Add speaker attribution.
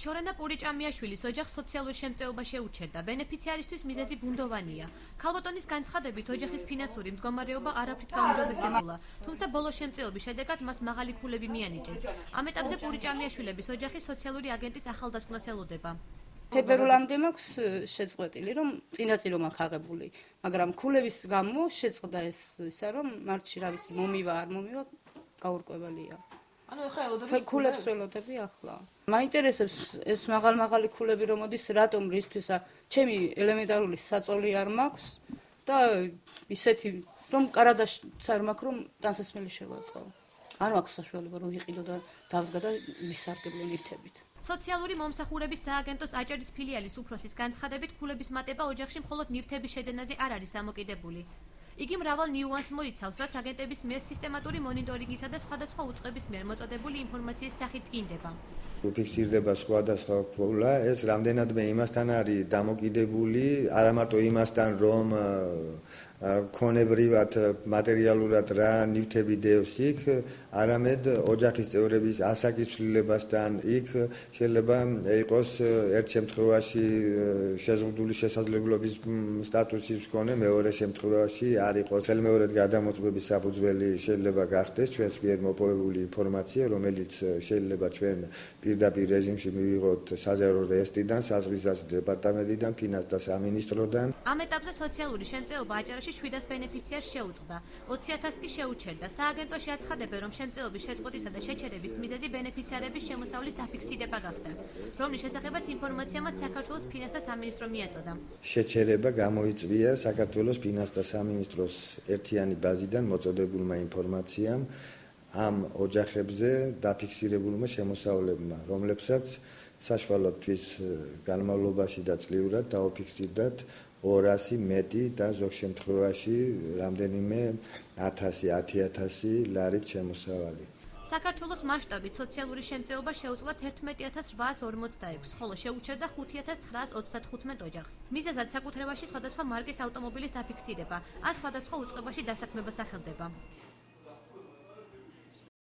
Speaker 1: შორენა პურიჭამიაშვილის ოჯახს სოციალურ შემწეობა შეუჩერდა. ბენეფიციარისთვის მიზეზი ბუნდოვანია. ქალბატონის განცხადებით, ოჯახის ფინანსური მდგომარეობა არაფრით გაუმჯობესებულა, თუმცა ბოლო შემწეობის შედეგად მას მაღალი ქულები მიანიჭეს. ამ ეტაპზე პურიჭამიაშვილების ოჯახი სოციალური აგენტის ახალდასკვნას ელოდება.
Speaker 2: თებერვლამდე მაქვს შეწყვეტილი, რომ წინაწინ რომ აქვს აღებული, მაგრამ ქულების გამო შეწყდა ეს ისა, რომ მარტში რა ვიცი, მომივა არ მომივა, გაურკვეველია.
Speaker 3: ანუ ეხლა ელოდები
Speaker 2: ქულებს ველოდები ახლა. მაინტერესებს ეს მაღალი ქულები რომ მოდის, რატომ რისთვისა, ჩემი ელემენტარული საწოლი არ მაქვს და ისეთი რომ კარადაშიც არ მაქვს, რომ ტანსაცმელი შევაწყო. არ მაქვს საშუალება რომ ვიყიდო და დავდგა და ვისარგებლო ნივთებით.
Speaker 1: სოციალური მომსახურების სააგენტოს აჭარის ფილიალის უფროსის განცხადებით, ქულების მატება ოჯახში მხოლოდ ნივთების შეძენაზე არ არის დამოკიდებული. იგი მრავალ ნიუანსს მოიცავს, რაც აგენტების მიერ სისტემატური მონიტორინგისა და სხვადასხვა უწყების მიერ მოწოდებული ინფორმაციის სახით დგინდება.
Speaker 4: ფიქსირდება სხვადასხვა ქულა, ეს რამდენადმე იმასთან არის დამოკიდებული, არა მარტო იმასთან, რომ ქონებრივად მატერიალურად რა ნივთები დევს იქ, არამედ ოჯახის წევრების ასაკის ცვლილებასთან იქ შეიძლება იყოს ერთ შემთხვევაში შეზღუდული შესაძლებლობის სტატუსის მქონე, მეორე შემთხვევაში არ იყოს. ხელმეორედ გადამოწმების საფუძველი შეიძლება გახდეს ჩვენს მიერ მოპოვებული ინფორმაცია, რომელიც შეიძლება ჩვენ პირდაპირ რეჟიმში მივიღოთ საზღვაო რეესტრიდან, საზღვისას დეპარტამენტიდან, ფინანსთა სამინისტროდან.
Speaker 1: ამ ეტაპზე სოციალური შემწეობა აჭარაში 700 ბენეფიციარს შეუწყდა. 20,000 კი შეუჩერდა. სააგენტოში აცხადებენ, რომ შემწეობის შეწყვეტისა და შეჩერების მიზეზი ბენეფიციარების შემოსავლის დაფიქსირება გახდა, რომლის შესახებაც ინფორმაცია მათ საქართველოს ფინანსთა სამინისტრო მიაწოდა.
Speaker 4: შეჩერება გამოიწვია საქართველოს ფინანსთა სამინისტროს ერთიანი ბაზიდან მოწოდებულმა ინფორმაციამ ამ ოჯახებზე დაფიქსირებულმა შემოსავლებმა, რომლებსაც საშუალოდ თვის განმავლობაში და წლიურად დაუფიქსირდათ 200 მეტი და ზოგ შემთხვევაში რამდენიმე 1000 ლარით შემოსავალი.
Speaker 1: საქართველოს მასშტაბით სოციალური შემწეობა შეუწყდა 11,846, ხოლო შეუჩერდა 5,935 ოჯახს. მიზეზად საკუთრებაში სხვადასხვა მარკის ავტომობილის დაფიქსირება, ან სხვადასხვა უწყებაში დასაქმება სახელდება.